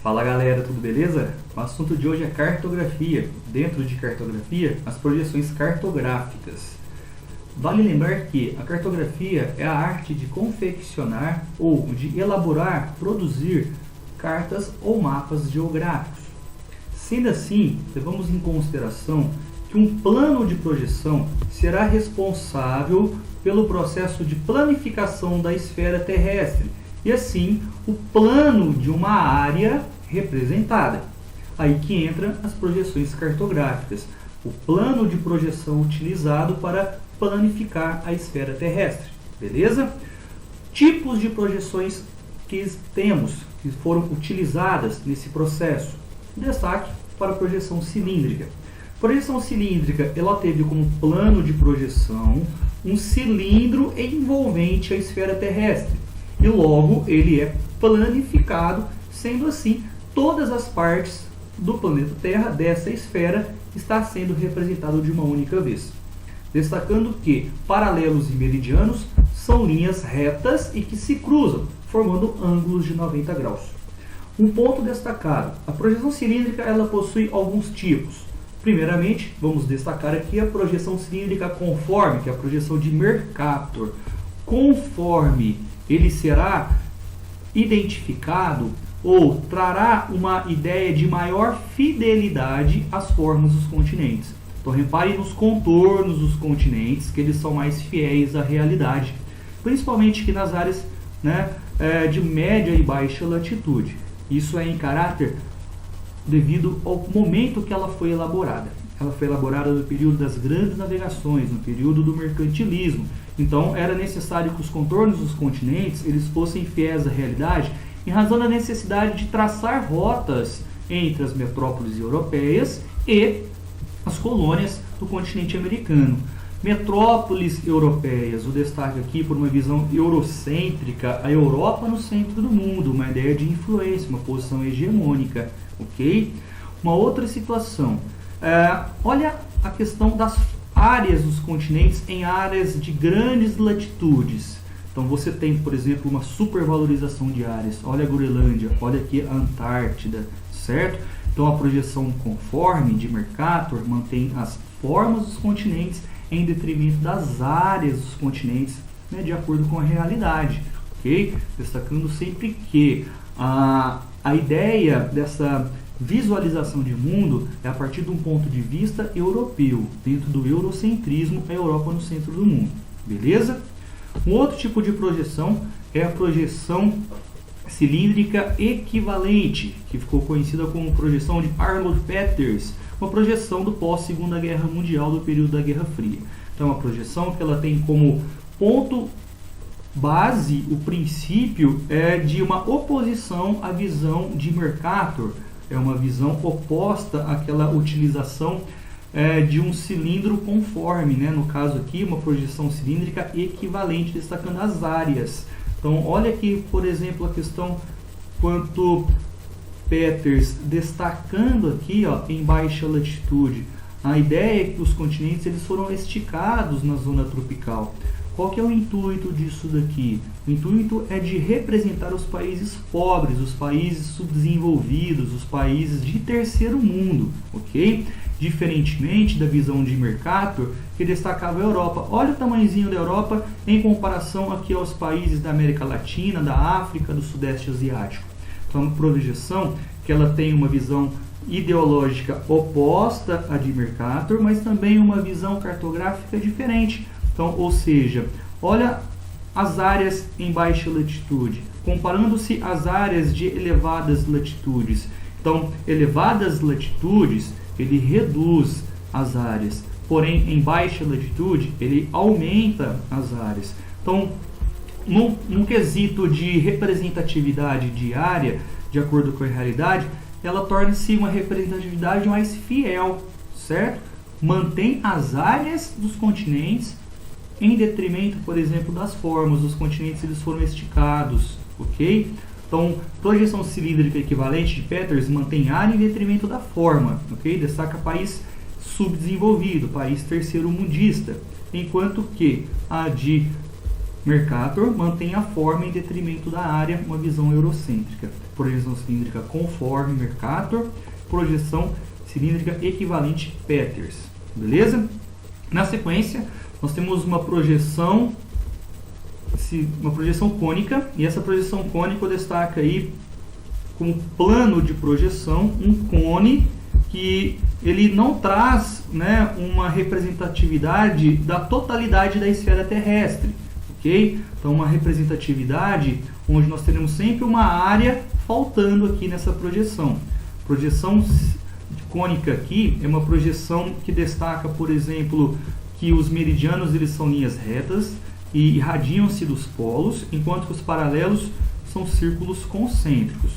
Fala galera, tudo beleza? O assunto de hoje é cartografia. Dentro de cartografia, as projeções cartográficas. Vale lembrar que a cartografia é a arte de confeccionar ou de elaborar, produzir cartas ou mapas geográficos. Sendo assim, levamos em consideração que um plano de projeção será responsável pelo processo de planificação da esfera terrestre e assim o plano de uma área representada. Aí que entram as projeções cartográficas, o plano de projeção utilizado para planificar a esfera terrestre, beleza? Tipos de projeções que temos, que foram utilizadas nesse processo. Destaque para a projeção cilíndrica. A projeção cilíndrica, ela teve como plano de projeção um cilindro envolvente a esfera terrestre. E logo ele é planificado, sendo assim, todas as partes do planeta Terra, dessa esfera, está sendo representado de uma única vez. Destacando que paralelos e meridianos são linhas retas e que se cruzam, formando ângulos de 90 graus. Um ponto destacado, a projeção cilíndrica ela possui alguns tipos. Primeiramente, vamos destacar aqui a projeção cilíndrica conforme, que é a projeção de Mercator. Conforme ele será identificado ou trará uma ideia de maior fidelidade às formas dos continentes. Então repare nos contornos dos continentes, que eles são mais fiéis à realidade, principalmente aqui nas áreas de média e baixa latitude. Isso é em caráter devido ao momento que ela foi elaborada. Ela foi elaborada no período das grandes navegações, no período do mercantilismo. Então era necessário que os contornos dos continentes eles fossem fiéis à realidade, em razão da necessidade de traçar rotas entre as metrópoles europeias e as colônias do continente americano. Metrópoles europeias, o destaque aqui por uma visão eurocêntrica, a Europa no centro do mundo, uma ideia de influência, uma posição hegemônica, ok? Uma outra situação, olha a questão das áreas dos continentes em áreas de grandes latitudes. Então você tem, por exemplo, uma supervalorização de áreas. Olha a Groenlândia, olha aqui a Antártida, certo? Então a projeção conforme de Mercator mantém as formas dos continentes em detrimento das áreas dos continentes, de acordo com a realidade, ok? Destacando sempre que a ideia dessa visualização de mundo é a partir de um ponto de vista europeu, dentro do eurocentrismo, a Europa no centro do mundo, beleza? Um outro tipo de projeção é a projeção cilíndrica equivalente, que ficou conhecida como projeção de Arnold-Peters, uma projeção do pós-Segunda Guerra Mundial, do período da Guerra Fria. Então, uma projeção que ela tem como ponto base, o princípio de uma oposição à visão de Mercator, é uma visão oposta àquela utilização de um cilindro conforme, no caso aqui, uma projeção cilíndrica equivalente, destacando as áreas. Então, olha aqui, por exemplo, a questão quanto Peters, destacando aqui em baixa latitude, a ideia é que os continentes eles foram esticados na zona tropical. Qual que é o intuito disso daqui? O intuito é de representar os países pobres, os países subdesenvolvidos, os países de terceiro mundo, ok? Diferentemente da visão de Mercator, que destacava a Europa. Olha o tamanhozinho da Europa em comparação aqui aos países da América Latina, da África, do Sudeste Asiático. Então, uma projeção que ela tem uma visão ideológica oposta à de Mercator, mas também uma visão cartográfica diferente. Então, ou seja, olha as áreas em baixa latitude, comparando-se às áreas de elevadas latitudes. Então, elevadas latitudes, ele reduz as áreas, porém, em baixa latitude, ele aumenta as áreas. Então, num quesito de representatividade diária, de acordo com a realidade, ela torna-se uma representatividade mais fiel, certo? Mantém as áreas dos continentes em detrimento, por exemplo, das formas. Os continentes eles foram esticados, ok? Então, projeção cilíndrica equivalente de Peters mantém área em detrimento da forma, ok? Destaca país subdesenvolvido, país terceiro mundista, enquanto que a de Mercator mantém a forma em detrimento da área, uma visão eurocêntrica. Projeção cilíndrica conforme Mercator, projeção cilíndrica equivalente Peters. Beleza? Na sequência, nós temos uma projeção cônica, e essa projeção cônica destaca aí como plano de projeção um cone que ele não traz, né, uma representatividade da totalidade da esfera terrestre, ok? Então uma representatividade onde nós teremos sempre uma área faltando aqui nessa projeção. Projeção cônica aqui é uma projeção que destaca, por exemplo, que os meridianos eles são linhas retas e irradiam-se dos polos, enquanto que os paralelos são círculos concêntricos.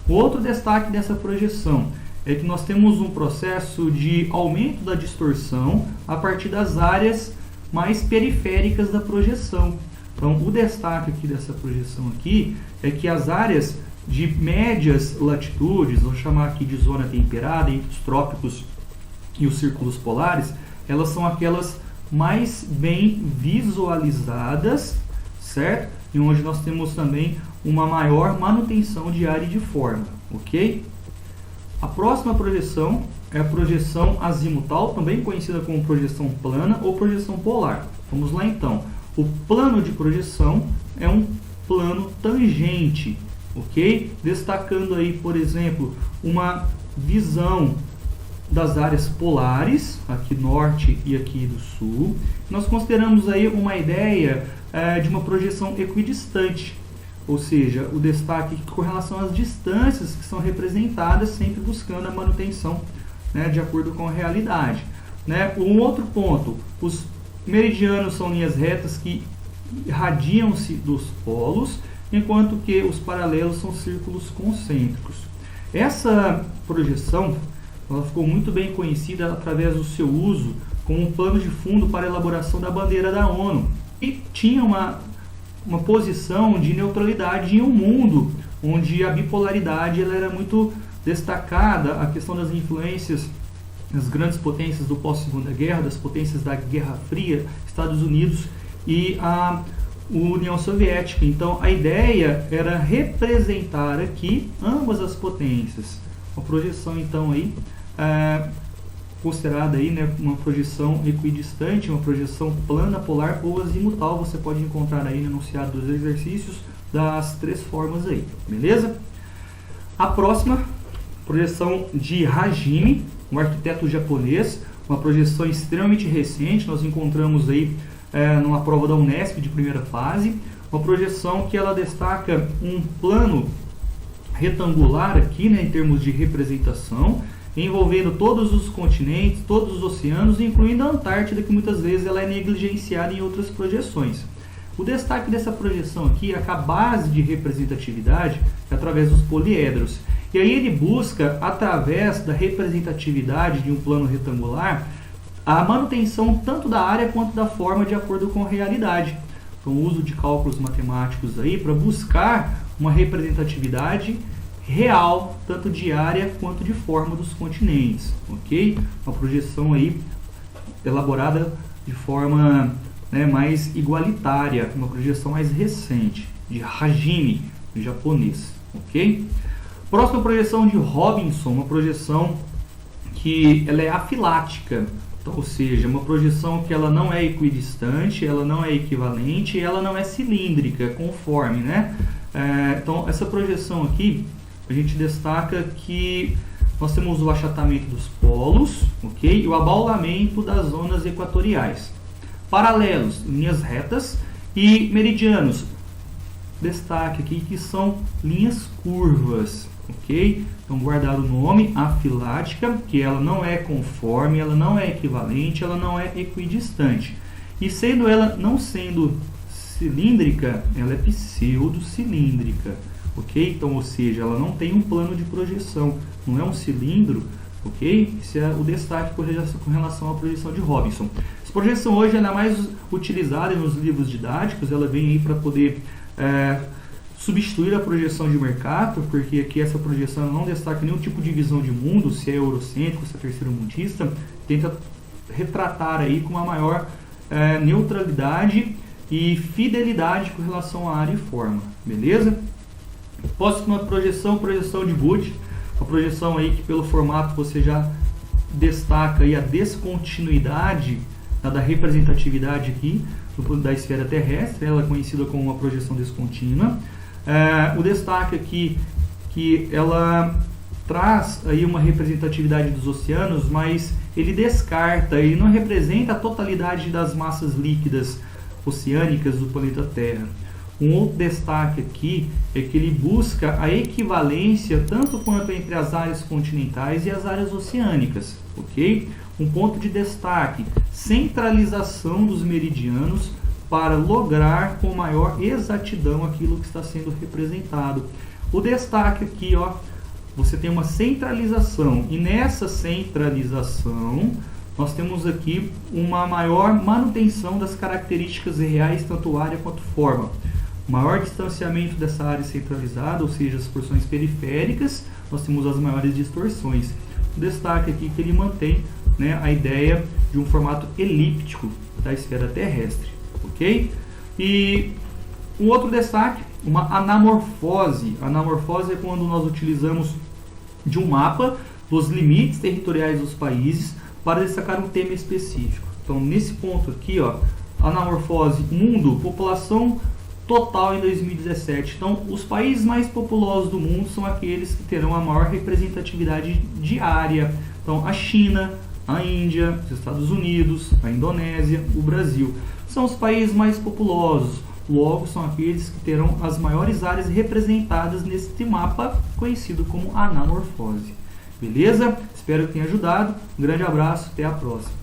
O outro destaque dessa projeção é que nós temos um processo de aumento da distorção a partir das áreas mais periféricas da projeção. Então, o destaque aqui dessa projeção aqui é que as áreas de médias latitudes, vou chamar aqui de zona temperada, entre os trópicos e os círculos polares, elas são aquelas mais bem visualizadas, certo? E onde nós temos também uma maior manutenção de área e de forma, ok? A próxima projeção é a projeção azimutal, também conhecida como projeção plana ou projeção polar. Vamos lá então. O plano de projeção é um plano tangente, ok? Destacando aí, por exemplo, uma visão das áreas polares, aqui norte e aqui do sul. Nós consideramos aí uma ideia de uma projeção equidistante, ou seja, o destaque com relação às distâncias que são representadas, sempre buscando a manutenção, né, de acordo com a realidade. Né? Um outro ponto, os meridianos são linhas retas que irradiam-se dos polos, enquanto que os paralelos são círculos concêntricos. Essa projeção ela ficou muito bem conhecida através do seu uso como um plano de fundo para a elaboração da bandeira da ONU. E tinha uma posição de neutralidade em um mundo onde a bipolaridade ela era muito destacada, a questão das influências das grandes potências do pós-segunda guerra, das potências da Guerra Fria, Estados Unidos e a União Soviética. Então a ideia era representar aqui ambas as potências. Uma projeção então aí considerada aí, né, uma projeção equidistante, uma projeção plana, polar ou azimutal. Você pode encontrar aí no enunciado dos exercícios das três formas aí, beleza? A próxima, projeção de Hajime, um arquiteto japonês, uma projeção extremamente recente, nós encontramos aí numa prova da Unesp de primeira fase, uma projeção que ela destaca um plano retangular aqui, né, em termos de representação, envolvendo todos os continentes, todos os oceanos, incluindo a Antártida, que muitas vezes ela é negligenciada em outras projeções. O destaque dessa projeção aqui é que a base de representatividade é através dos poliedros. E aí ele busca, através da representatividade de um plano retangular, a manutenção tanto da área quanto da forma de acordo com a realidade. Então, o uso de cálculos matemáticos aí para buscar uma representatividade real, tanto de área quanto de forma dos continentes, ok? Uma projeção aí elaborada de forma, né, mais igualitária, uma projeção mais recente, de Hajime, em japonês, ok? Próxima projeção de Robinson, uma projeção que ela é afilática, então, ou seja, uma projeção que ela não é equidistante, ela não é equivalente, ela não é cilíndrica, conforme, né? Então, essa projeção aqui, a gente destaca que nós temos o achatamento dos polos, ok? E o abaulamento das zonas equatoriais. Paralelos, linhas retas, e meridianos, destaque aqui que são linhas curvas, ok? Então guardar o nome, afilática, que ela não é conforme, ela não é equivalente, ela não é equidistante. E sendo ela não sendo cilíndrica, ela é pseudocilíndrica. Ok? Então, ou seja, ela não tem um plano de projeção, não é um cilindro, ok? Esse é o destaque com relação à projeção de Robinson. Essa projeção hoje ela é mais utilizada nos livros didáticos, ela vem aí para poder substituir a projeção de Mercator, porque aqui essa projeção não destaca nenhum tipo de visão de mundo, se é eurocêntrico, se é terceiro-mundista, tenta retratar aí com uma maior neutralidade e fidelidade com relação à área e forma, beleza? Próxima projeção de Booth, uma projeção aí que pelo formato você já destaca aí a descontinuidade da representatividade aqui da esfera terrestre, ela é conhecida como uma projeção descontínua. O destaque aqui que ela traz aí uma representatividade dos oceanos, mas ele descarta, ele não representa a totalidade das massas líquidas oceânicas do planeta Terra. Um outro destaque aqui é que ele busca a equivalência tanto quanto entre as áreas continentais e as áreas oceânicas, ok? Um ponto de destaque, centralização dos meridianos para lograr com maior exatidão aquilo que está sendo representado. O destaque aqui, ó, você tem uma centralização e nessa centralização nós temos aqui uma maior manutenção das características reais, tanto área quanto forma. Maior distanciamento dessa área centralizada, ou seja, as porções periféricas, nós temos as maiores distorções. O destaque aqui que ele mantém, né, a ideia de um formato elíptico da esfera terrestre, ok? E um outro destaque, uma anamorfose. Anamorfose é quando nós utilizamos de um mapa dos limites territoriais dos países para destacar um tema específico. Então, nesse ponto aqui, ó, anamorfose, mundo, população total em 2017. Então, os países mais populosos do mundo são aqueles que terão a maior representatividade diária. Então, a China, a Índia, os Estados Unidos, a Indonésia, o Brasil. São os países mais populosos. Logo, são aqueles que terão as maiores áreas representadas neste mapa conhecido como anamorfose. Beleza? Espero que tenha ajudado. Um grande abraço, até a próxima.